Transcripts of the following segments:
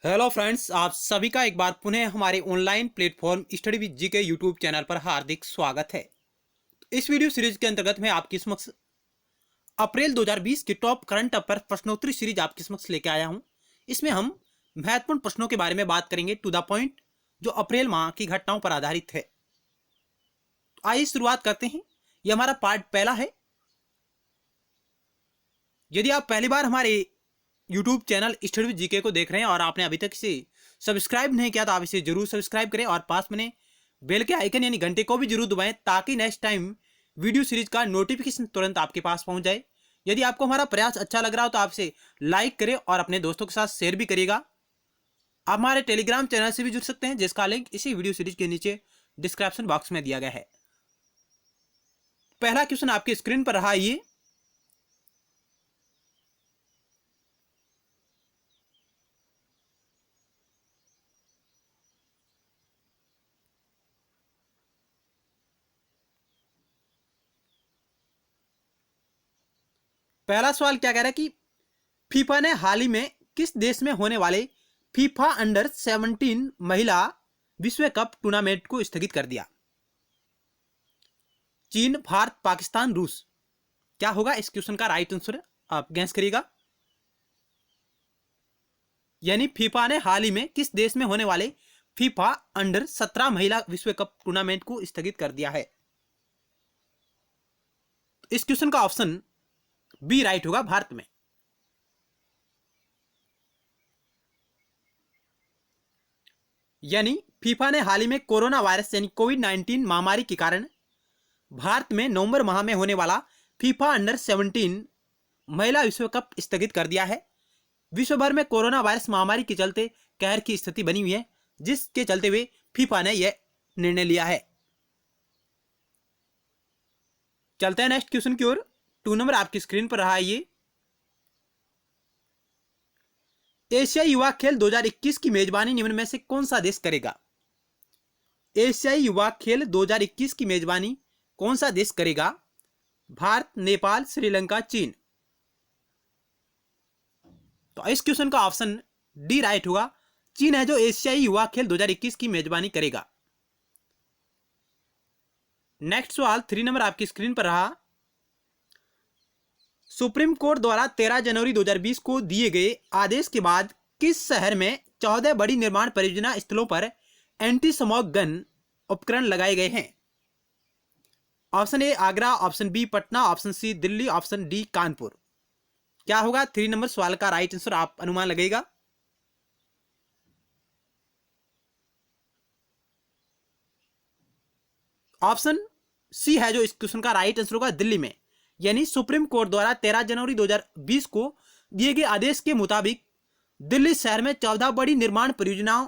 Hello friends, आप सभी का एक बार पुनः हमारे online platform study with GK YouTube channel पर हार्दिक स्वागत है। इस वीडियो सीरीज के अंतर्गत मैं आपके समक्ष अप्रैल 2020 के टॉप करंट अफेयर प्रश्नोत्तरी सीरीज आपके समक्ष लेके आया हूं। इसमें हम महत्वपूर्ण प्रश्नों के बारे में बात करेंगे, टू द पॉइंट, जो अप्रैल माह की घटनाओं पर आधारित है। तो आइए शुरुआत करते हैं। यह हमारा पार्ट पहला है। यदि आप पहली बार हमारे YouTube channel study with GK को देख रहे हैं और आपने अभी तक इसे सब्सक्राइब नहीं किया तो आप इसे जरूर सब्सक्राइब करें और पास में बेल के आइकन यानी घंटे को भी जरूर दबाएं, ताकि नेक्स्ट टाइम वीडियो सीरीज का नोटिफिकेशन तुरंत आपके पास पहुंच जाए। यदि आपको हमारा प्रयास अच्छा लग रहा हो तो आप इसे लाइक करें और अपने दोस्तों के साथ शेयर भी करिएगा। आप हमारे टेलीग्राम चैनल से भी जुड़ सकते हैं, जिसका लिंक इसी वीडियो सीरीज के नीचे डिस्क्रिप्शन बॉक्स में दिया गया है। पहला क्वेश्चन आपकी स्क्रीन पर रहा। ये पहला सवाल क्या कह रहा है कि फीफा ने हाल ही में किस देश में होने वाले फीफा अंडर 17 महिला विश्व कप टूर्नामेंट को स्थगित कर दिया। चीन, भारत, पाकिस्तान, रूस। क्या होगा इस क्वेश्चन का राइट आंसर? आप गैस करिएगा। यानी फीफा ने हाल ही में किस देश में होने वाले फीफा अंडर 17 महिला विश्व कप टूर्नामेंट को स्थगित कर दिया है। इस क्वेश्चन का ऑप्शन बी राइट होगा, भारत में। यानी फीफा ने हाल ही में कोरोना वायरस यानी कोविड-19 महामारी के कारण भारत में नवंबर माह में होने वाला फीफा अंडर 17 महिला विश्व कप स्थगित कर दिया है। विश्व भर में कोरोना वायरस महामारी के चलते कहर की स्थिति बनी हुई है, जिसके चलते हुए फीफा ने यह निर्णय लिया है। चलते हैं नेक्स्ट क्वेश्चन की ओर। 2 नंबर आपकी स्क्रीन पर रहा है। ये एशियाई युवा खेल 2021 की मेजबानी निम्न में से कौन सा देश करेगा? एशियाई युवा खेल 2021 की मेजबानी कौन सा देश करेगा? भारत, नेपाल, श्रीलंका, चीन। तो इस क्वेश्चन का ऑप्शन डी राइट होगा। चीन है जो एशियाई युवा खेल 2021 की मेजबानी करेगा। नेक्स्ट सवाल 3 नंबर आपकी स्क्रीन पर रहा। सुप्रीम कोर्ट द्वारा 13 जनवरी 2020 को दिए गए आदेश के बाद किस शहर में 14 बड़ी निर्माण परियोजना स्थलों पर एंटी स्मॉग गन उपकरण लगाए गए हैं? Option A Agra, option B Patna, option C Delhi, option D Kanpur. क्या होगा 3 नंबर सवाल का राइट आंसर? आप अनुमान लगेगा। ऑप्शन सी है जो इस क्वेश्चन का राइट आंसर होगा, दिल्ली में। यानी सुप्रीम कोर्ट द्वारा 13 जनवरी 2020 को दिए गए आदेश के मुताबिक दिल्ली शहर में 14 बड़ी निर्माण परियोजनाओं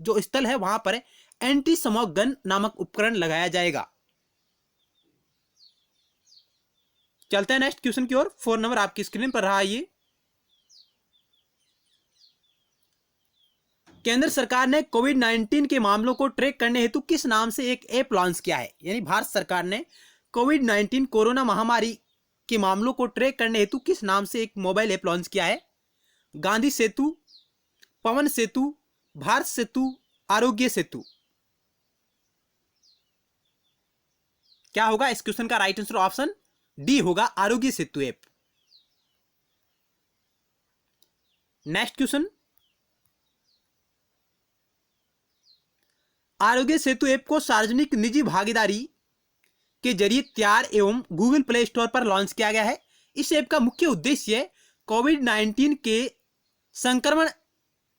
जो स्थल है वहां पर एंटी स्मॉग गन नामक उपकरण लगाया जाएगा। चलते हैं नेक्स्ट क्वेश्चन की ओर। 4 नंबर आपकी स्क्रीन पर रहा। ये केंद्र सरकार ने कोविड-19 के मामलों को ट्रैक करने हेतु किस नाम से एक ऐप लॉन्च किया है? यानी भारत सरकार ने कोविड-19 कोरोना महामारी के मामलों को ट्रैक करने हेतु किस नाम से एक मोबाइल ऐप लॉन्च किया है? गांधी सेतु, पवन सेतु, भारत सेतु, आरोग्य सेतु। क्या होगा इस क्वेश्चन का राइट आंसर? ऑप्शन डी होगा, Aarogya Setu app. Next question. Aarogya Setu app को सार्वजनिक निजी भागीदारी के जरिए तैयार एवं गूगल प्ले स्टोर पर लॉन्च किया गया है। इस ऐप का मुख्य उद्देश्य कोविड-19 के संक्रमण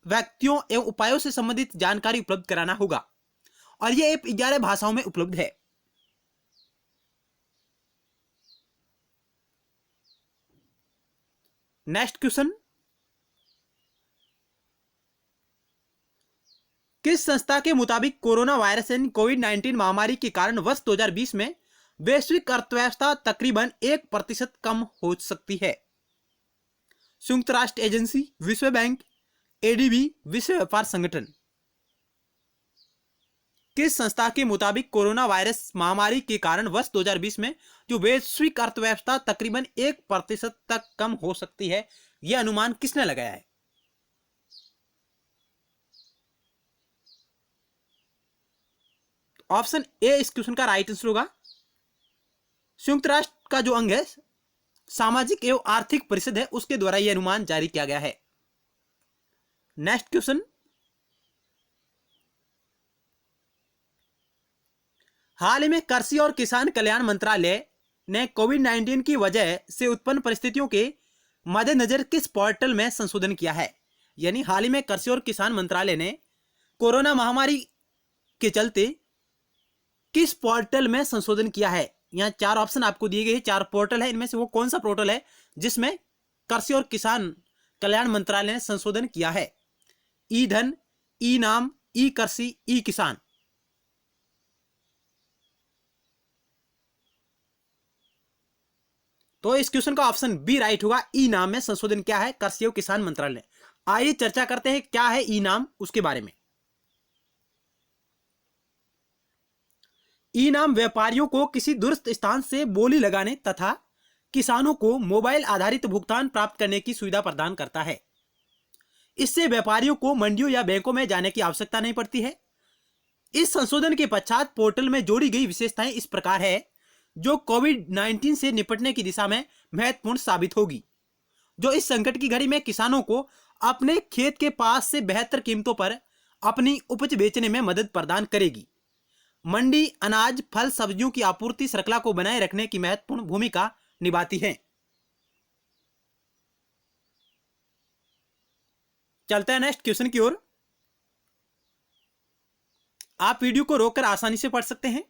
व्यक्तियों एवं उपायों से संबंधित जानकारी उपलब्ध कराना होगा और यह ऐप 11 भाषाओं में उपलब्ध है। Next question. किस संस्था के मुताबिक कोरोना वायरस यानी कोविड-19 महामारी के कारण वर्ष 2020 में वैश्विक अर्थव्यवस्था तकरीबन 1% कम हो सकती है? संयुक्त राष्ट्र एजेंसी, विश्व बैंक, एडीबी, विश्व व्यापार संगठन। किस संस्था के मुताबिक कोरोना वायरस महामारी के कारण वर्ष 2020 में जो वैश्विक अर्थव्यवस्था तकरीबन 1% तक कम हो सकती है, यह अनुमान किसने लगाया है? ऑप्शन ए इस क्वेश्चन का राइट आंसर होगा। संयुक्त राष्ट्र का जो अंग है सामाजिक एवं आर्थिक परिषद है, उसके द्वारा यह अनुमान जारी किया गया है। नेक्स्ट क्वेश्चन, हाल ही में कृषि और किसान कल्याण मंत्रालय ने कोविड-19 की वजह से उत्पन्न परिस्थितियों के मद्देनजर किस पोर्टल में संशोधन किया है? यानी हाल ही में कृषि और किसान मंत्रालय ने कोरोना महामारी के चलते किस पोर्टल में संशोधन किया है? यहाँ 4 ऑप्शन आपको दिए गए हैं, 4 पोर्टल है, इनमें से वो कौन सा पोर्टल है जिसमें कृषि और किसान कल्याण मंत्रालय ने संशोधन किया है? ई धन, ई नाम, ई कृषि, ई किसान। तो इस क्वेश्चन का ऑप्शन बी राइट होगा। ई नाम में संशोधन क्या है कृषि और किसान मंत्रालय ने। आइए चर्चा करते हैं क्या है ई नाम, उसके बारे में। ई नाम व्यापारियों को किसी दूरस्थ स्थान से बोली लगाने तथा किसानों को मोबाइल आधारित भुगतान प्राप्त करने की सुविधा प्रदान करता है। इससे व्यापारियों को मंडियों या बैंकों में जाने की आवश्यकता नहीं पड़ती है। इस संशोधन के पश्चात पोर्टल में जोड़ी गई विशेषताएं इस प्रकार है, जो कोविड-19 से निपटने की दिशा में महत्वपूर्ण साबित होगी, जो इस संकट की घड़ी में किसानों को अपने खेत के पास से बेहतर कीमतों पर अपनी उपज बेचने में मदद प्रदान करेगी। मंडी अनाज, फल, सब्जियों की आपूर्ति श्रृंखला को बनाए रखने की महत्वपूर्ण भूमिका निभाती है। चलते हैं नेक्स्ट क्वेश्चन की ओर। आप वीडियो को रोककर आसानी से पढ़ सकते हैं।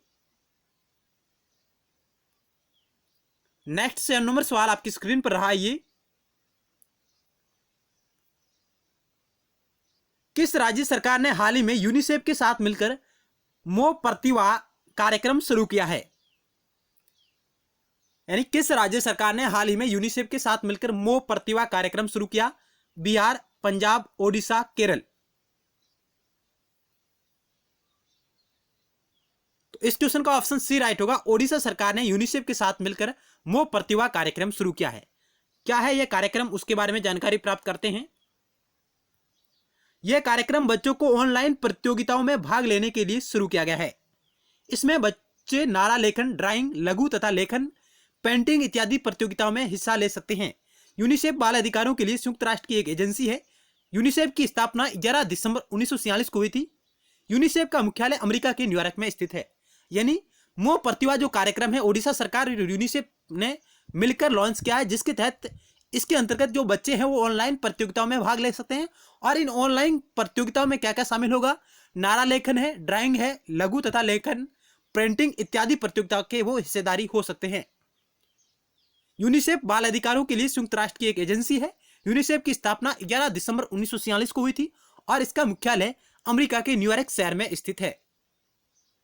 नेक्स्ट 7 नंबर सवाल आपकी स्क्रीन पर रहा। ये किस राज्य सरकार ने हाल ही में यूनिसेफ के साथ मिलकर मोह प्रतिभा कार्यक्रम शुरू किया है? यानी किस राज्य सरकार ने हाल ही में यूनिसेफ के साथ मिलकर मोह प्रतिभा कार्यक्रम शुरू किया? बिहार, पंजाब, ओडिशा, केरल। तो इस क्वेश्चन का ऑप्शन सी राइट होगा। ओडिशा सरकार ने यूनिसेफ के साथ मिलकर मोह प्रतिभा कार्यक्रम शुरू किया है। क्या है यह कार्यक्रम, उसके बारे में जानकारी प्राप्त करते हैं। यह कार्यक्रम बच्चों को ऑनलाइन प्रतियोगिताओं में भाग लेने के लिए शुरू किया गया है। इसमें बच्चे नारा लेखन, ड्राइंग, लघु तथा लेखन, पेंटिंग इत्यादि प्रतियोगिताओं में हिस्सा ले सकते हैं। यूनिसेफ बाल अधिकारों के लिए संयुक्त राष्ट्र की एक एजेंसी है। यूनिसेफ की स्थापना 11 दिसंबर 1946 को हुई थी। यूनिसेफ का मुख्यालय अमेरिका के न्यूयॉर्क में स्थित है। यानी मोह प्रतिभा जो कार्यक्रम है ओडिशा सरकार और यूनिसेफ ने मिलकर लॉन्च किया है, जिसके तहत इसके अंतर्गत जो बच्चे हैं वो ऑनलाइन प्रतियोगिताओं में भाग ले सकते हैं। और इन ऑनलाइन प्रतियोगिताओं में क्या क्या शामिल होगा? नारा लेखन है, ड्राइंग है, लघु तथा लेखन, पेंटिंग इत्यादि प्रतियोगिताओं के वो हिस्सेदारी हो सकते हैं। यूनिसेफ बाल अधिकारों के लिए संयुक्त राष्ट्र की एक एजेंसी है। यूनिसेफ की स्थापना 11 दिसंबर 1946 को हुई थी और इसका मुख्यालय अमेरिका के न्यूयॉर्क शहर में स्थित है।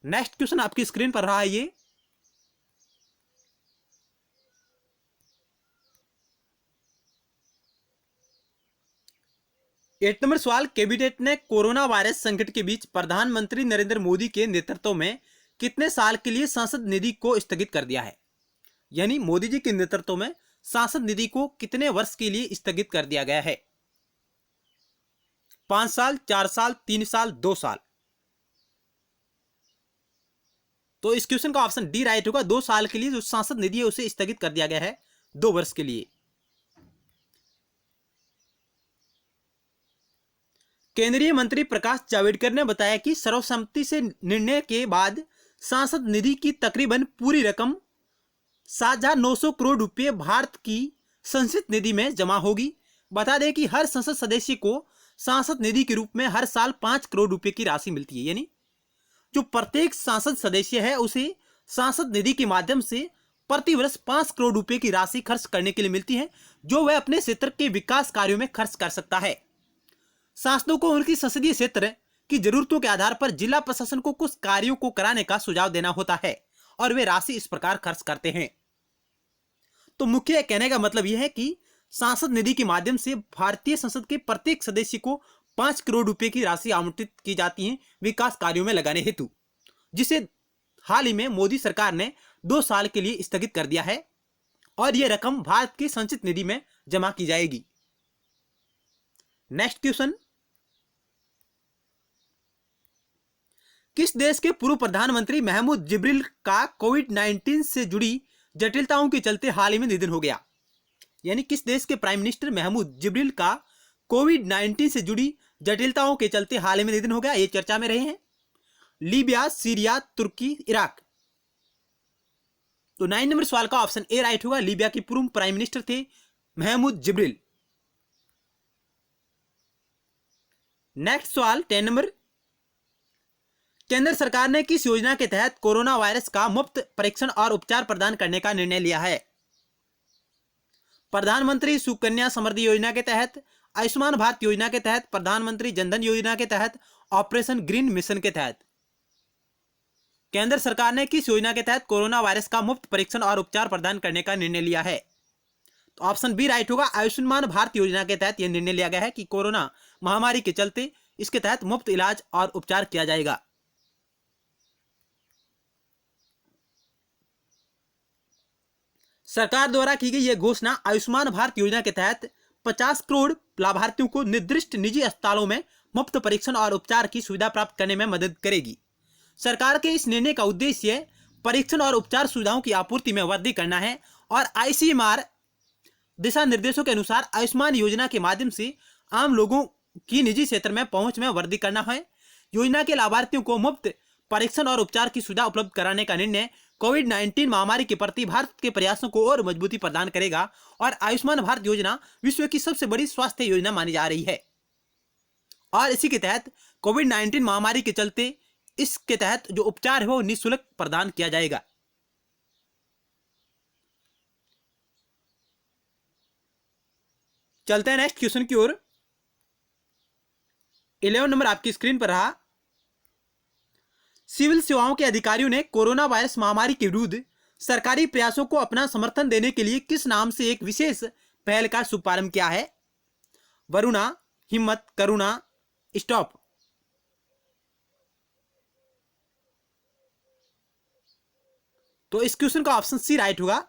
नेक्स्ट क्वेश्चन आपकी स्क्रीन पर रहा है। ये 8 नंबर सवाल, कैबिनेट ने कोरोना वायरस संकट के बीच प्रधानमंत्री नरेंद्र मोदी के नेतृत्व में कितने साल के लिए सांसद निधि को स्थगित कर दिया है? यानी मोदी जी के नेतृत्व में सांसद निधि को कितने वर्ष के लिए स्थगित कर दिया गया है? 5 साल, 4 साल, 3 साल, 2 साल। तो इस क्वेश्चन का ऑप्शन डी राइट होगा। 2 साल के लिए जो सांसद निधि है उसे स्थगित कर दिया गया है, 2 वर्ष के लिए। केंद्रीय मंत्री प्रकाश जावड़ेकर ने बताया कि सर्वसम्मति से निर्णय के बाद सांसद निधि की तकरीबन पूरी रकम 7,900 करोड़ रुपए भारत की संचित निधि में जमा होगी। बता दें कि हर संसद सदस्य को सांसद निधि के रूप में हर साल 5 करोड़ रुपए की राशि मिलती है। यानी जो प्रत्येक सांसद सदस्य है उसे सांसद निधि के माध्यम से प्रति वर्ष 5 करोड़ रुपए की राशि खर्च करने के लिए मिलती है, जो वह अपने क्षेत्र के विकास कार्यों में खर्च कर सकता है। सांसदों को उनकी संसदीय क्षेत्र की जरूरतों के आधार पर जिला प्रशासन को कुछ कार्यों को कराने का सुझाव देना होता है और वे राशि इस प्रकार खर्च करते हैं। तो मुख्य कहने का मतलब यह है कि सांसद निधि के माध्यम से भारतीय संसद के प्रत्येक सदस्य को 5 करोड़ रुपए की राशि आवंटित की जाती है विकास कार्यों में लगाने हेतु, जिसे हाल ही में मोदी सरकार ने 2 साल के लिए स्थगित कर दिया है और यह रकम भारत की संचित निधि में जमा की जाएगी। नेक्स्ट क्वेश्चन, किस देश के पूर्व प्रधानमंत्री महमूद जिब्रिल का कोविड-19 से जुड़ी जटिलताओं के चलते हाल ही में निधन हो गया? यानी किस देश के प्राइम मिनिस्टर महमूद जिब्रिल का कोविड-19 से जुड़ी जटिलताओं के चलते हाल ही में निधन हो गया, ये चर्चा में रहे हैं? लीबिया, सीरिया, तुर्की, इराक। तो 9 नंबर सवाल का ऑप्शन ए राइट होगा। लीबिया के पूर्व प्राइम मिनिस्टर थे महमूद जिब्रिल। नेक्स्ट सवाल 10 नंबर, केंद्र सरकार ने किस योजना के तहत कोरोना वायरस का मुफ्त परीक्षण और उपचार प्रदान करने का निर्णय लिया है? प्रधानमंत्री सुकन्या समृद्धि योजना के तहत, आयुष्मान भारत योजना के तहत, प्रधानमंत्री जनधन योजना के तहत, ऑपरेशन ग्रीन मिशन के तहत। केंद्र सरकार ने किस योजना के तहत कोरोना वायरस का मुफ्त परीक्षण और उपचार प्रदान करने का निर्णय लिया है? तो ऑप्शन बी राइट होगा। आयुष्मान भारत योजना के तहत यह निर्णय लिया गया है कि कोरोना महामारी के चलते इसके तहत मुफ्त इलाज और उपचार किया जाएगा। सरकार द्वारा की गई यह घोषणा आयुष्मान भारत योजना के तहत 50 करोड़ लाभार्थियों को निर्दिष्ट निजी अस्पतालों में मुफ्त परीक्षण और उपचार की सुविधा प्राप्त करने में मदद करेगी। सरकार के इस निर्णय का उद्देश्य परीक्षण और उपचार सुविधाओं की आपूर्ति में वृद्धि करना है और आईसीएमआर दिशा निर्देशों के अनुसार आयुष्मान योजना के माध्यम से आम लोगों की निजी क्षेत्र में पहुंच में वृद्धि करना है। योजना के लाभार्थियों को मुफ्त परीक्षण और उपचार की सुविधा उपलब्ध कराने का निर्णय कोविड-19 महामारी के प्रति भारत के प्रयासों को और मजबूती प्रदान करेगा और आयुष्मान भारत योजना विश्व की सबसे बड़ी स्वास्थ्य योजना मानी जा रही है और इसी के तहत कोविड-19 महामारी के चलते इसके तहत जो उपचार है वो निःशुल्क प्रदान किया जाएगा। चलते हैं नेक्स्ट क्वेश्चन की ओर। 11 नंबर आपकी स्क्रीन पर रहा। सिविल सेवाओं के अधिकारियों ने कोरोना वायरस महामारी के विरुद्ध सरकारी प्रयासों को अपना समर्थन देने के लिए किस नाम से एक विशेष पहल का शुभारंभ किया है? वरुणा, हिम्मत, करुणा, स्टॉप। तो इस क्वेश्चन का ऑप्शन सी राइट होगा।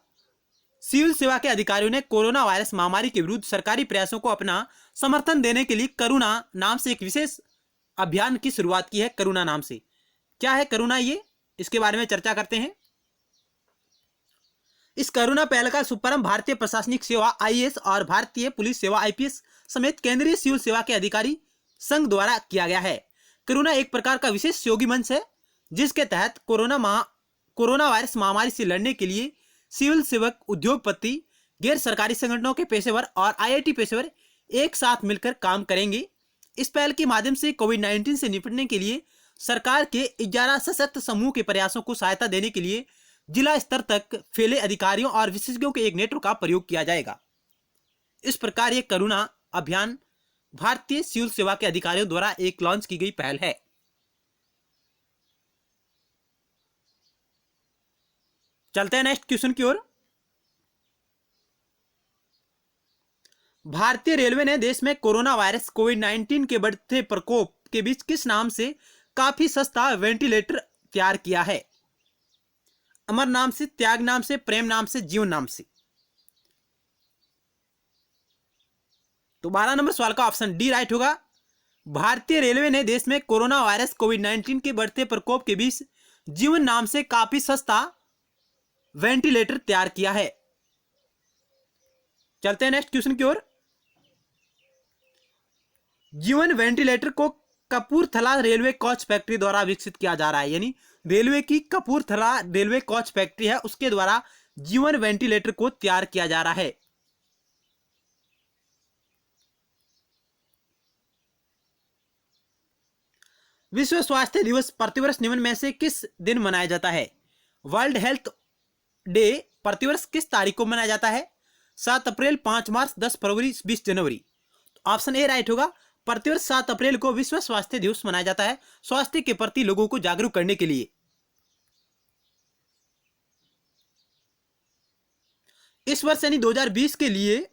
सिविल सेवा के अधिकारियों ने कोरोना वायरस महामारी के विरुद्ध सरकारी प्रयासों को अपना समर्थन देने के लिए करुणा नाम से एक विशेष अभियान की शुरुआत की है। करुणा नाम से क्या है करुणा, ये इसके बारे में चर्चा करते हैं। इस करुणा पहल का शुभारंभ भारतीय प्रशासनिक सेवा आईएएस और भारतीय पुलिस सेवा आईपीएस समेत केंद्रीय सिविल सेवा के अधिकारी संघ द्वारा किया गया है। करुणा एक प्रकार का विशेष सहयोगी मंच है जिसके तहत कोरोना वायरस महामारी से लड़ने के लिए सिविल सेवक, उद्योगपति, गैर सरकारी संगठनों के पेशेवर और आईआईटी पेशेवर एक साथ मिलकर काम करेंगे। इस पहल के माध्यम से कोविड-19 से निपटने के लिए सरकार के 11 सशक्त समूह के प्रयासों को सहायता देने के लिए जिला स्तर तक फैले अधिकारियों और विशेषज्ञों के एक नेटवर्क का प्रयोग किया जाएगा। इस प्रकार ये करुणा अभियान भारतीय सिविल सेवा के अधिकारियों द्वारा एक लॉन्च की गई पहल है। चलते हैं नेक्स्ट क्वेश्चन की ओर। भारतीय रेलवे ने देश में कोरोना वायरस कोविड-19 के बढ़ते प्रकोप के बीच किस नाम से काफी सस्ता वेंटिलेटर तैयार किया है? अमर नाम से, त्याग नाम से, प्रेम नाम से, जीवन नाम से। तो 12 नंबर सवाल का ऑप्शन डी राइट होगा। भारतीय रेलवे ने देश में कोरोना वायरस कोविड-19 के बढ़ते प्रकोप के बीच जीवन नाम से काफी सस्ता वेंटिलेटर तैयार किया है। चलते हैं नेक्स्ट क्वेश्चन की ओर। जीवन वेंटिलेटर को कपूरथला रेलवे कोच फैक्ट्री द्वारा विकसित किया जा रहा है, यानी रेलवे की कपूरथला रेलवे कोच फैक्ट्री है उसके द्वारा जीवन वेंटिलेटर को तैयार किया जा रहा है। विश्व स्वास्थ्य दिवस प्रतिवर्ष निम्न में से किस दिन मनाया जाता है? वर्ल्ड हेल्थ डे प्रतिवर्ष किस तारीख को मनाया जाता है? 7 अप्रैल, 5 मार्च, 10 फरवरी, 20 जनवरी। ऑप्शन ए राइट होगा। प्रतिवर्ष 7 अप्रैल को विश्व स्वास्थ्य दिवस मनाया जाता है स्वास्थ्य के प्रति लोगों को जागरूक करने के लिए। इस वर्ष यानी 2020 के लिए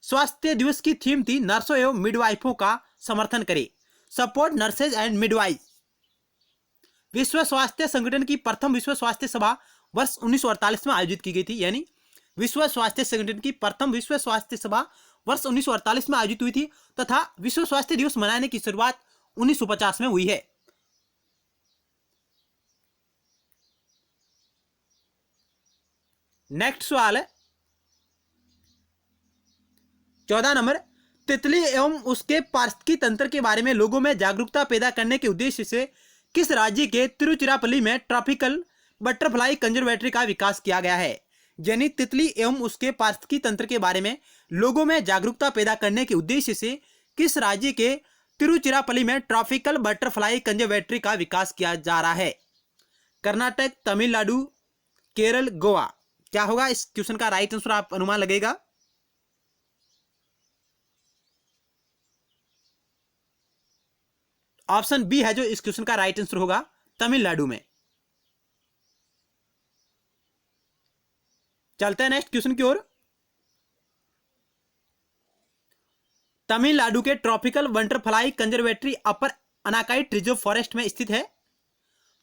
स्वास्थ्य दिवस की थीम थी नर्सों एवं मिडवाइफों का समर्थन करें, सपोर्ट नर्सेज एंड मिडवाइफ। विश्व स्वास्थ्य संगठन की प्रथम विश्व स्वास्थ्य सभा वर्ष 1948 में आयोजित की गई थी, यानी विश्व स्वास्थ्य संगठन की प्रथम विश्व स्वास्थ्य सभा वर्ष 1948 में आयोजित हुई थी तथा विश्व स्वास्थ्य दिवस मनाने की शुरुआत 1950 में हुई है। नेक्स्ट सवाल है 14 नंबर, तितली एवं उसके पारिस्थितिकी तंत्र के बारे में लोगों में जागरूकता पैदा करने के उद्देश्य से किस राज्य के तिरुचिरापल्ली में ट्रॉपिकल बटरफ्लाई कंजर्वेटरी का विकास किया गया है? यानी तितली एवं उसके पारिस्थितिकी तंत्र के बारे में लोगों में जागरूकता पैदा करने के उद्देश्य से किस राज्य के तिरुचिरापल्ली में ट्रॉपिकल बटरफ्लाई कंजर्वेटरी का विकास किया जा रहा है? कर्नाटक, तमिलनाडु, केरल, गोवा। क्या होगा इस क्वेश्चन का राइट आंसर? आप अनुमान लगेगा। ऑप्शन बी है जो इस क्वेश्चन का राइट आंसर होगा, तमिलनाडु में। चलते हैं नेक्स्ट क्वेश्चन की ओर। तमिलनाडु के ट्रॉपिकल बटरफ्लाई कंजर्वेटरी अपर अनाकाई रिजर्व फॉरेस्ट में स्थित है,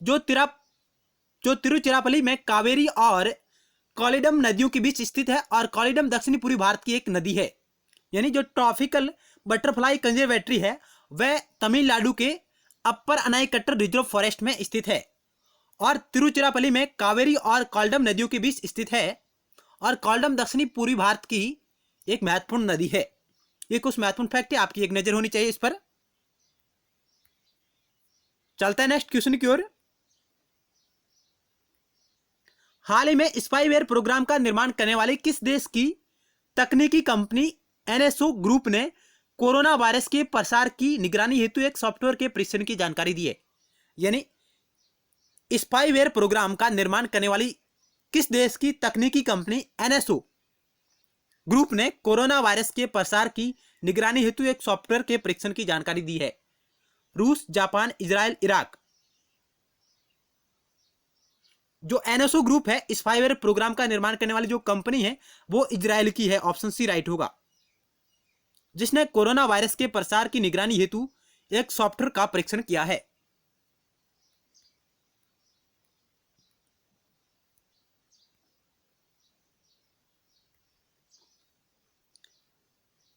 जो तिरुचिरापल्ली में कावेरी और कोलिडम नदियों के बीच स्थित है, और कोलिडम दक्षिणी पूर्वी भारत की एक नदी है। यानी जो ट्रॉपिकल बटरफ्लाई कंजर्वेटरी है वह तमिलनाडु के अपर अनाइकट्टर रिजर्व फॉरेस्ट में स्थित है, और तिरुचिरापल्ली में कावेरी और कोल्डम नदियों के बीच स्थित है, और कोल्डम दक्षिणी पूर्वी भारत की एक महत्वपूर्ण नदी है। ये कुछ महत्वपूर्ण फैक्ट है, आपकी एक नजर होनी चाहिए इस पर। चलता है नेक्स्ट क्वेश्चन की ओर। हाल ही में स्पाईवेयर प्रोग्राम का निर्माण करने वाले किस देश की तकनीकी कंपनी एनएसओ ग्रुप ने कोरोना वायरस के प्रसार की निगरानी हेतु एक सॉफ्टवेयर के परीक्षण की जानकारी दी है? यानी स्पाईवेयर प्रोग्राम का निर्माण करने वाली किस देश की तकनीकी कंपनी एनएसओ ग्रुप ने कोरोना वायरस के प्रसार की निगरानी हेतु एक सॉफ्टवेयर के परीक्षण की जानकारी दी है? रूस, जापान, इजराइल, इराक। जो एनएसओ ग्रुप है, स्पाईवेयर प्रोग्राम का निर्माण करने वाली जो कंपनी है वो इजराइल की है। ऑप्शन सी राइट होगा, जिसने कोरोना वायरस के प्रसार की निगरानी हेतु एक सॉफ्टवेयर का परीक्षण किया है।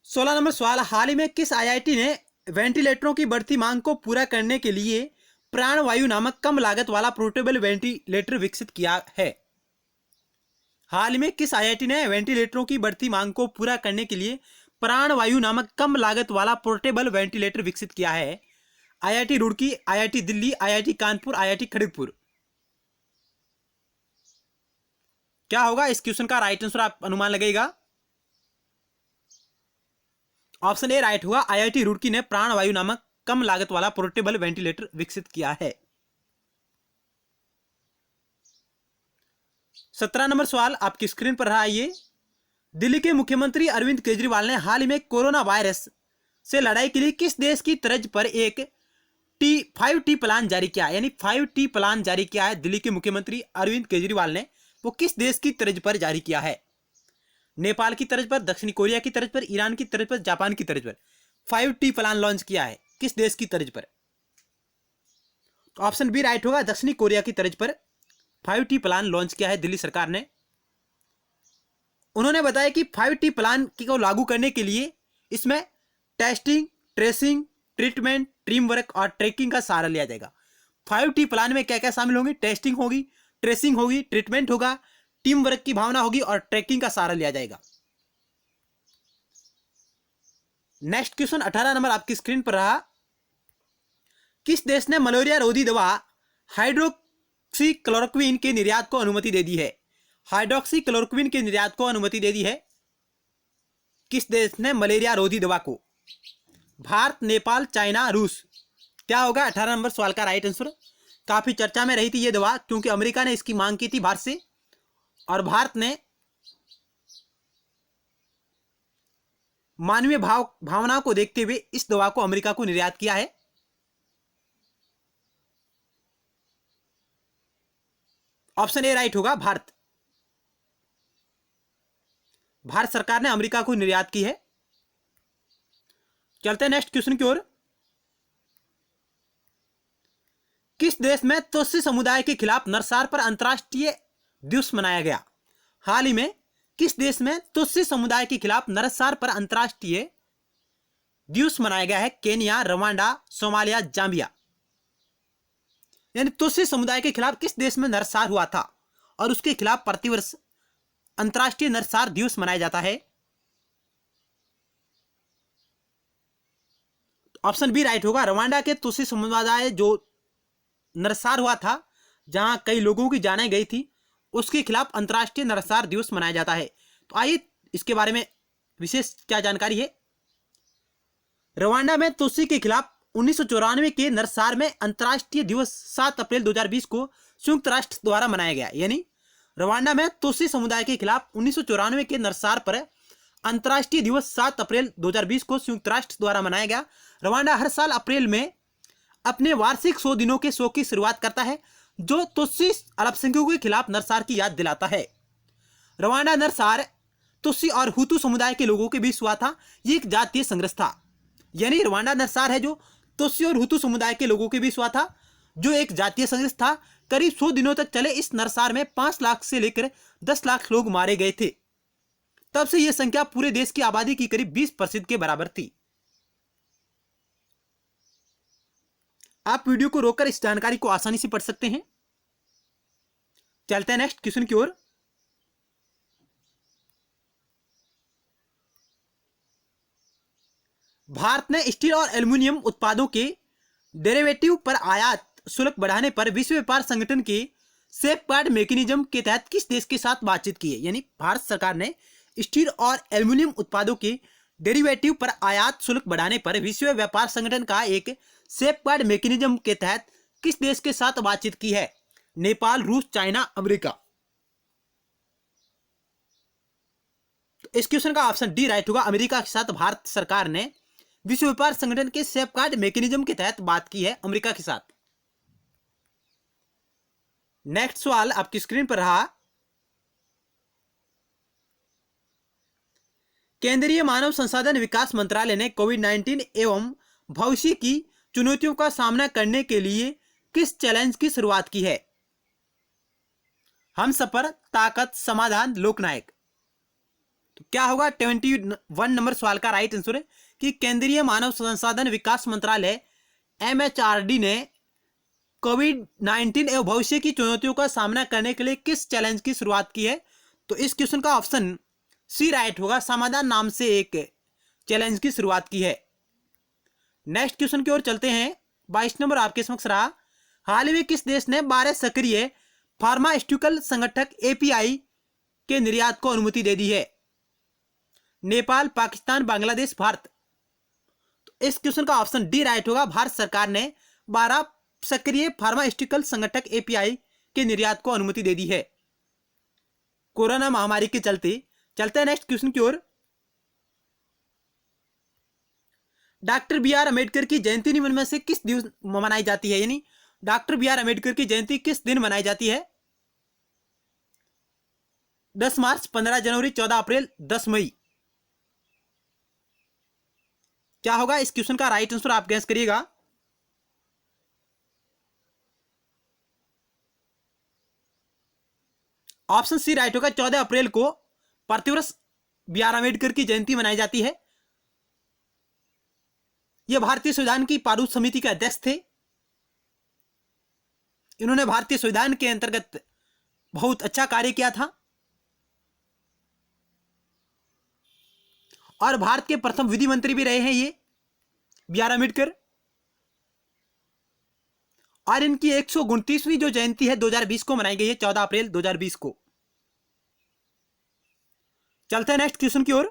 सोलह नंबर सवाल, हाल ही में किस आईआईटी ने वेंटिलेटरों की बढ़ती मांग को पूरा करने के लिए प्राणवायु नामक कम लागत वाला पोर्टेबल वेंटिलेटर विकसित किया है? हाल ही में किस आईआईटी ने वेंटिलेटरों की बढ़ती मांग को पूरा करने के लिए प्राणवायु नामक कम लागत वाला पोर्टेबल वेंटिलेटर विकसित किया है? IIT Roorkee, IIT Delhi, IIT Kanpur, IIT Kharagpur. क्या होगा इस क्वेश्चन का राइट आंसर? आप अनुमान लगेगा। ऑप्शन ए राइट हुआ, आईआईटी रुड़की ने प्राणवायु नामक कम लागत वाला पोर्टेबल वेंटिलेटर विकसित किया है। 17 नंबर सवाल आपकी स्क्रीन पर रहा। ये दिल्ली के मुख्यमंत्री अरविंद केजरीवाल ने हाल ही में कोरोना वायरस से लड़ाई के लिए किस देश की तर्ज पर एक 5T प्लान जारी किया? यानी 5T प्लान जारी किया है दिल्ली के मुख्यमंत्री अरविंद केजरीवाल ने। वो किस देश की तर्ज पर जारी किया है? नेपाल की तर्ज पर, दक्षिण कोरिया की तर्ज पर, ईरान की तर्ज पर, जापान की तर्ज पर 5T प्लान लॉन्च किया है? किस देश की तर्ज पर? तो ऑप्शन बी राइट होगा, दक्षिणी कोरिया की तर्ज पर 5T प्लान लॉन्च किया है दिल्ली सरकार ने। उन्होंने बताया कि 5T प्लान को लागू करने के लिए इसमें testing, tracing, treatment, team work और ट्रैकिंग का सहारा लिया जाएगा। 5T प्लान में क्या क्या शामिल होंगी? टेस्टिंग होगी, ट्रेसिंग होगी, ट्रीटमेंट होगा, टीम वर्क की भावना होगी और ट्रैकिंग का सहारा लिया जाएगा। नेक्स्ट क्वेश्चन 18 नंबर आपकी स्क्रीन पर रहा। किस देश ने मलेरिया रोधी दवा हाइड्रोक्सीक्लोरोक्विन के निर्यात को अनुमति दे दी है? हाइड्रोक्सीक्लोरोक्विन के निर्यात को अनुमति दे दी है किस देश ने मलेरिया रोधी दवा को? भारत, नेपाल, चाइना, रूस। क्या होगा 18 नंबर सवाल का राइट आंसर? काफी चर्चा में रही थी ये दवा, क्योंकि अमेरिका ने इसकी मांग की थी भारत से, और भारत ने मानवीय भावनाओं को देखते हुए इस दवा को अमेरिका को निर्यात किया है। ऑप्शन ए राइट होगा, भारत सरकार ने अमेरिका को निर्यात की है। चलते हैं नेक्स्ट क्वेश्चन की ओर। किस देश में तुत्सी समुदाय के खिलाफ नरसंहार पर अंतर्राष्ट्रीय दिवस मनाया गया? हाल ही में किस देश में तुत्सी समुदाय के खिलाफ नरसंहार पर अंतर्राष्ट्रीय दिवस मनाया गया है? Kenya, Rwanda, Somalia, Zambia. यानी तुत्सी समुदाय के खिलाफ किस देश में नरसंहार हुआ था और उसके खिलाफ प्रतिवर्ष अंतर्राष्ट्रीय नरसार दिवस मनाया जाता है? ऑप्शन बी राइट होगा। रवांडा के तुसी समुदाय जो नरसार हुआ था, जहां कई लोगों की जानें गई थी, उसके खिलाफ अंतर्राष्ट्रीय नरसार दिवस मनाया जाता है। तो आइए इसके बारे में विशेष क्या जानकारी है। रवांडा में तुसी के खिलाफ 1994 के नरसार में अंतर्राष्ट्रीय दिवस 7 अप्रैल 2020 को संयुक्त राष्ट्र द्वारा मनाया गया। यानी रवांडा में तुसी समुदाय के खिलाफ 1994 के नरसार पर अंतर्राष्ट्रीय दिवस 7 अप्रैल 2020 को संयुक्त राष्ट्र द्वारा मनाया गया। रवांडा हर साल अप्रैल में अपने वार्षिक 100 दिनों के शो की शुरुआत करता है, जो तुस्सी अल्पसंख्यकों के खिलाफ नरसार की याद दिलाता है। रवांडा नरसार तुस्सी और हुतू समुदाय के लोगों के बीच हुआ था। ये एक जातीय संघर्ष था। यानी रवांडा नरसार है जो तुस्सी और हुतू समुदाय के लोगों के बीच हुआ था, जो एक जातीय संघर्ष था। करीब 100 दिनों तक चले इस नरसार में 5 लाख से लेकर 10 लाख लोग मारे गए थे। तब से यह संख्या पूरे देश की आबादी की करीब 20% के बराबर थी। आप वीडियो को रोककर इस जानकारी को आसानी से पढ़ सकते हैं। चलते हैं नेक्स्ट क्वेश्चन की ओर। भारत ने स्टील और एल्युमिनियम उत्पादों के डेरिवेटिव पर आयात शुल्क बढ़ाने पर विश्व व्यापार संगठन के सेफगार्ड मैकेनिज्म के तहत किस देश के साथ बातचीत की है? यानी भारत सरकार ने स्टील और एल्युमिनियम उत्पादों के डेरिवेटिव पर आयात शुल्क बढ़ाने पर विश्व व्यापार संगठन का एक सेफगार्ड मैकेनिज्म के तहत किस देश के साथ बातचीत की है? नेपाल, रूस, चाइना, अमेरिका। इस क्वेश्चन का ऑप्शन डी राइट होगा। अमेरिका के साथ भारत सरकार ने विश्व व्यापार संगठन के सेफगार्ड मैकेनिज्म के तहत बात की है, अमेरिका के साथ। नेक्स्ट सवाल आपकी स्क्रीन पर रहा। केंद्रीय मानव संसाधन विकास मंत्रालय ने कोविड-19 एवं भविष्य की चुनौतियों का सामना करने के लिए किस चैलेंज की शुरुआत की है? हमसफर, ताकत, समाधान, लोकनायक। तो क्या होगा 21 नंबर सवाल का राइट आंसर है कि केंद्रीय मानव संसाधन विकास मंत्रालय MHRD ने कोविड-19 एवं भविष्य की चुनौतियों का सामना करने के लिए किस चैलेंज की शुरुआत की है? तो इस क्वेश्चन का ऑप्शन सी राइट होगा। समाधान नाम से एक चैलेंज की शुरुआत की है। नेक्स्ट क्वेश्चन की ओर चलते हैं। 22 नंबर आपके समक्ष रहा। हाल ही में किस देश ने 12 सक्रिय फार्मास्यूटिकल संगठक API के निर्यात को अनुमति दे दी है? नेपाल, पाकिस्तान, बांग्लादेश, भारत। तो इस क्वेश्चन का ऑप्शन डी राइट होगा। भारत सरकार ने 12 सक्रिय फार्मास्यूटिकल संगठक API के निर्यात को अनुमति दे दी है कोरोना महामारी के चलते। चलते हैं नेक्स्ट क्वेश्चन की ओर। डॉक्टर BR अम्बेडकर की जयंती निम्न में से किस दिवस मनाई जाती है? यानी डॉक्टर BR अम्बेडकर की जयंती किस दिन मनाई जाती है? 10 मार्च, 15 जनवरी, 14 अप्रैल, 10 मई। क्या होगा इस क्वेश्चन का राइट आंसर? आप गैस करिएगा। ऑप्शन सी राइट होगा। 14 अप्रैल को प्रतिवर्ष BR अम्बेडकर की जयंती मनाई जाती है। यह भारतीय संविधान की प्रारूप समिति के अध्यक्ष थे। इन्होंने भारतीय संविधान के अंतर्गत बहुत अच्छा कार्य किया था और भारत के प्रथम विधि मंत्री भी रहे हैं ये BR अम्बेडकर। और इनकी 129वीं जो जयंती है 2020 को मनाई गई है, 14 अप्रैल 2020 को। चलते हैं नेक्स्ट क्वेश्चन की ओर।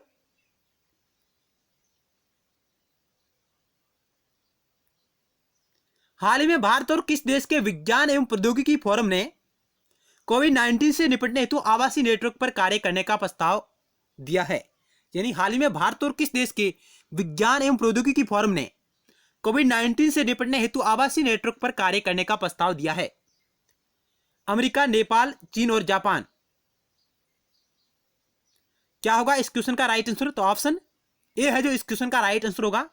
हाल ही में भारत और किस देश के विज्ञान एवं प्रौद्योगिकी फोरम ने कोविड-19 से निपटने हेतु आवासीय नेटवर्क पर कार्य करने का प्रस्ताव दिया है? यानी हाल ही में भारत और किस देश के विज्ञान एवं प्रौद्योगिकी फोरम ने कोविड-19 से निपटने हेतु आवासीय नेटवर्क पर कार्य करने का प्रस्ताव दिया है? अमेरिका, नेपाल, चीन और जापान। क्या होगा इस क्वेश्चन का राइट आंसर? तो ऑप्शन ए है जो इस क्वेश्चन का राइट आंसर होगा।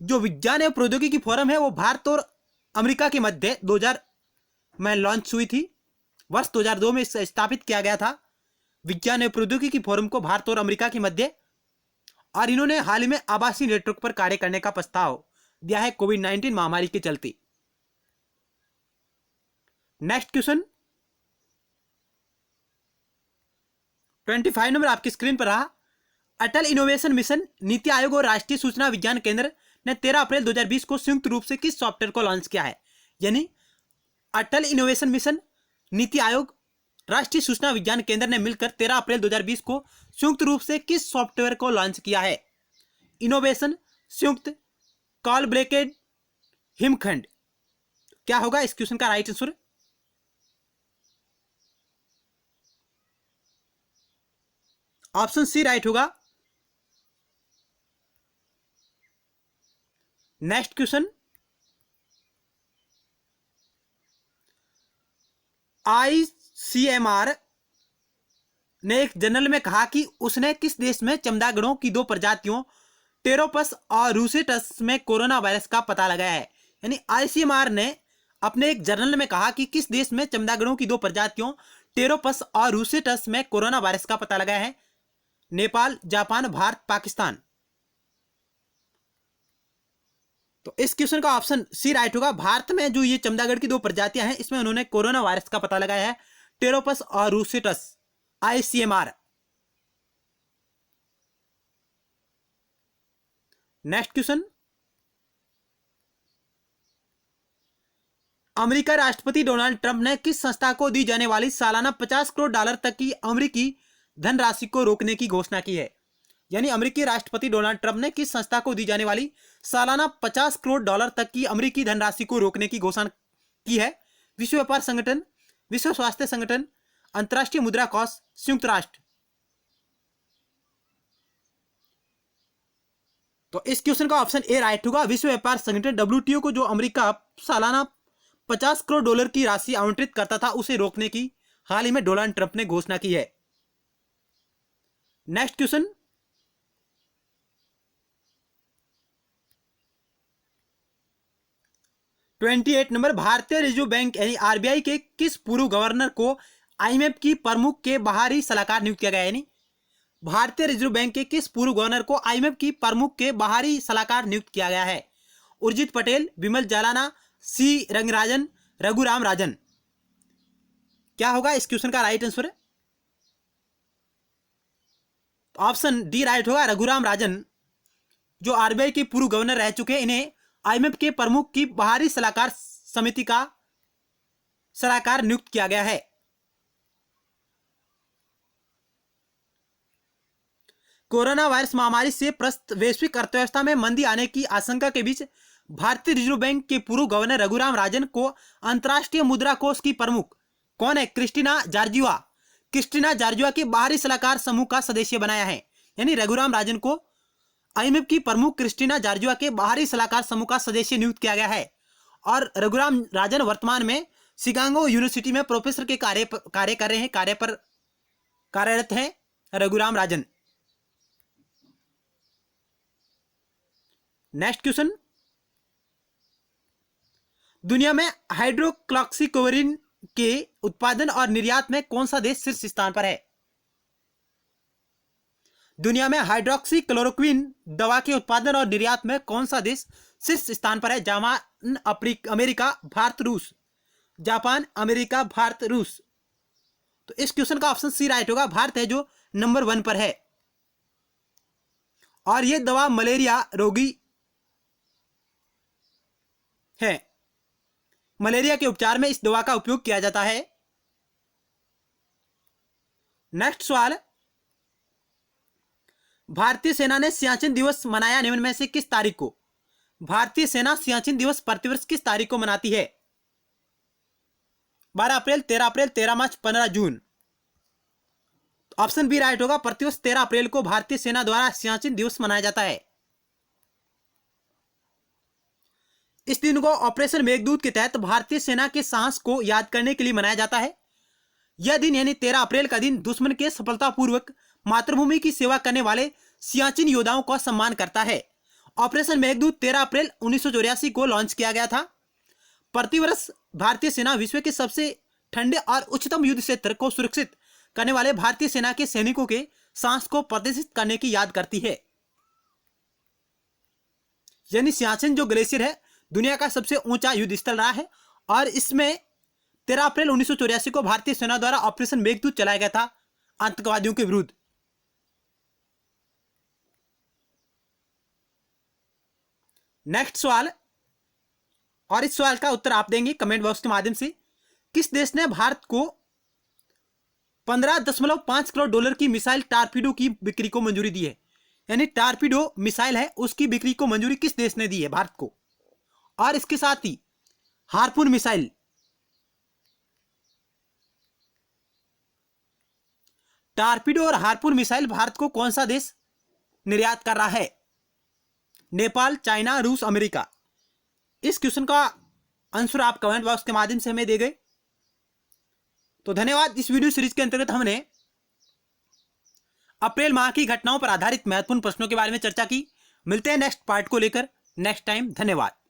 जो विज्ञान एवं प्रौद्योगिकी फोरम है वो भारत और अमेरिका के मध्य 2000 में लॉन्च हुई थी। वर्ष 2002 में स्थापित किया गया था विज्ञान एवं प्रौद्योगिकी फोरम को भारत और अमेरिका के मध्य। और इन्होंने हाल ही में आवासीय नेटवर्क पर कार्य करने का प्रस्ताव दिया है कोविड-19 महामारी के चलते। Next question. 25 नंबर आपकी स्क्रीन पर रहा। अटल इनोवेशन मिशन, नीति आयोग और राष्ट्रीय सूचना विज्ञान केंद्र ने 13 अप्रैल 2020 को संयुक्त रूप से किस सॉफ्टवेयर को लॉन्च किया है? यानी अटल इनोवेशन मिशन, नीति आयोग, राष्ट्रीय सूचना विज्ञान केंद्र ने मिलकर 13 अप्रैल 2020 को संयुक्त रूप से किस सॉफ्टवेयर को लॉन्च किया है? इनोवेशन, संयुक्त, कॉल ब्रेकेड, हिमखंड। क्या होगा इस क्वेश्चन का right answer? Option C right होगा। नेक्स्ट क्वेश्चन, आईसीएमआर ने एक जर्नल में कहा कि उसने किस देश में चमगादड़ों की 2 प्रजातियों टेरोपस और रूसेटस में कोरोना वायरस का पता लगाया है? यानी आईसीएमआर ने अपने एक जर्नल में कहा कि किस देश में चमगादड़ों की 2 प्रजातियों टेरोपस और रूसेटस में कोरोना वायरस का पता लगाया है? नेपाल, जापान, भारत, पाकिस्तान। तो इस क्वेश्चन का ऑप्शन सी राइट होगा। भारत में जो ये चमगादड़ की 2 प्रजातियां हैं, इसमें उन्होंने कोरोना वायरस का पता लगाया है, टेरोपस और रूसेटस। आईसीएमआर। नेक्स्ट क्वेश्चन, अमेरिका राष्ट्रपति डोनाल्ड ट्रंप ने किस संस्था को दी जाने वाली सालाना $50 करोड़ तक की अमेरिकी धनराशि को रोकने की घोषणा की है? यानी अमेरिकी राष्ट्रपति डोनाल्ड ट्रंप ने किस संस्था को दी जाने वाली सालाना $50 करोड़ तक की अमेरिकी धनराशि को रोकने की घोषणा की है? विश्व व्यापार संगठन, विश्व स्वास्थ्य संगठन, अंतर्राष्ट्रीय मुद्रा कोष, संयुक्त राष्ट्र। तो इस क्वेश्चन का ऑप्शन ए राइट होगा। विश्व व्यापार संगठन WTO को जो अमेरिका सालाना $50 करोड़ की राशि आवंटित करता था, उसे रोकने की हाल ही में डोनाल्ड ट्रंप ने घोषणा की है। नेक्स्ट क्वेश्चन, नंबर, भारतीय रिजर्व बैंक यानी आरबीआई के किस पूर्व गवर्नर को आईएमएफ की प्रमुख के बाहरी सलाहकार नियुक्त किया गया? यानी भारतीय रिजर्व बैंक के किस पूर्व गवर्नर को आईएमएफ की प्रमुख के बाहरी सलाहकार नियुक्त किया गया है? उर्जित पटेल, विमल जालाना, सी रंगराजन, रघुराम राजन। क्या होगा इस क्वेश्चन का right answer? Option D right होगा। रघुराम राजन जो आरबीआई के पूर्व गवर्नर रह चुके हैं, इन्हें आईएमएफ के प्रमुख की बाहरी सलाहकार समिति का सलाहकार नियुक्त किया गया है। कोरोना वायरस महामारी से प्रस्त वैश्विक अर्थव्यवस्था में मंदी आने की आशंका के बीच भारतीय रिजर्व बैंक के पूर्व गवर्नर रघुराम राजन को अंतर्राष्ट्रीय मुद्रा कोष की प्रमुख कौन है? क्रिस्टीना जॉर्जिवा के बाहरी सलाहकार समूह का सदस्य बनाया है। यानी रघुराम राजन को आईएमएफ की प्रमुख क्रिस्टीना जॉर्जिवा के बाहरी सलाहकार समूह का सदस्य नियुक्त किया गया है। और रघुराम राजन वर्तमान में शिकागो यूनिवर्सिटी में प्रोफेसर के कार्य कर रहे हैं, कार्यरत हैं रघुराम राजन। नेक्स्ट क्वेश्चन, दुनिया में हाइड्रोक्लॉक्सीक्लोरोक्विन के उत्पादन और निर्यात में कौन सा देश शीर्ष स्थान पर है? दुनिया में हाइड्रोक्सीक्लोरोक्विन दवा के उत्पादन और निर्यात में कौन सा देश शीर्ष स्थान पर है? जापान, अमेरिका, भारत, रूस। जापान, अमेरिका, भारत, रूस। तो इस क्वेश्चन का ऑप्शन सी राइट होगा। भारत है जो नंबर 1 पर है। और यह दवा मलेरिया रोगी है। मलेरिया के उपचार में इस दवा का उपयोग किया जाता है। नेक्स्ट सवाल, भारतीय सेना ने सियाचिन दिवस मनाया निम्न में से किस तारीख को? भारतीय सेना सियाचिन दिवस प्रतिवर्ष किस तारीख को मनाती है? 12 अप्रैल, 13 अप्रैल, 13 मार्च, 15 जून। ऑप्शन बी राइट होगा। प्रतिवर्ष 13 अप्रैल को भारतीय सेना द्वारा सियाचिन दिवस मनाया जाता है। इस दिन को ऑपरेशन मेघदूत के तहत भारतीय सेना के साहस को याद करने के लिए मनाया जाता है। यह दिन यानी 13 अप्रैल का दिन दुश्मन के सफलतापूर्वक मातृभूमि की सेवा करने वाले सियाचिन योद्धाओं का सम्मान करता है। ऑपरेशन मेघदूत 13 अप्रैल 1984 को लॉन्च किया गया था। प्रतिवर्ष भारतीय सेना विश्व के सबसे ठंडे और उच्चतम युद्ध क्षेत्र को सुरक्षित करने वाले भारतीय सेना के सैनिकों के साहस को प्रदर्शित करने की याद करती है। यानी सियाचिन जो ग्लेशियर है दुनिया का सबसे ऊंचा युद्ध स्थल रहा है और इसमें 13 अप्रैल 1984 को भारतीय सेना द्वारा ऑपरेशन मेघदूत चलाया गया था। आतंकवादियों के विरुद्ध। नेक्स्ट सवाल, और इस सवाल का उत्तर आप देंगे कमेंट बॉक्स के माध्यम से। किस देश ने भारत को 15.5 करोड़ डॉलर की मिसाइल टारपीडो की बिक्री को मंजूरी दी है? यानी टारपीडो मिसाइल है, उसकी बिक्री को मंजूरी किस देश ने दी है भारत को? और इसके साथ ही हार्पून मिसाइल, टारपीडो और हार्पून मिसाइल भारत को कौन सा देश निर्यात कर रहा है? नेपाल, चाइना, रूस, अमेरिका। इस क्वेश्चन का आंसर आप कमेंट बॉक्स के माध्यम से हमें दे गए। तो धन्यवाद। इस वीडियो सीरीज के अंतर्गत हमने अप्रैल माह की घटनाओं पर आधारित महत्वपूर्ण प्रश्नों के बारे में चर्चा की। मिलते हैं नेक्स्ट पार्ट को लेकर नेक्स्ट टाइम। धन्यवाद।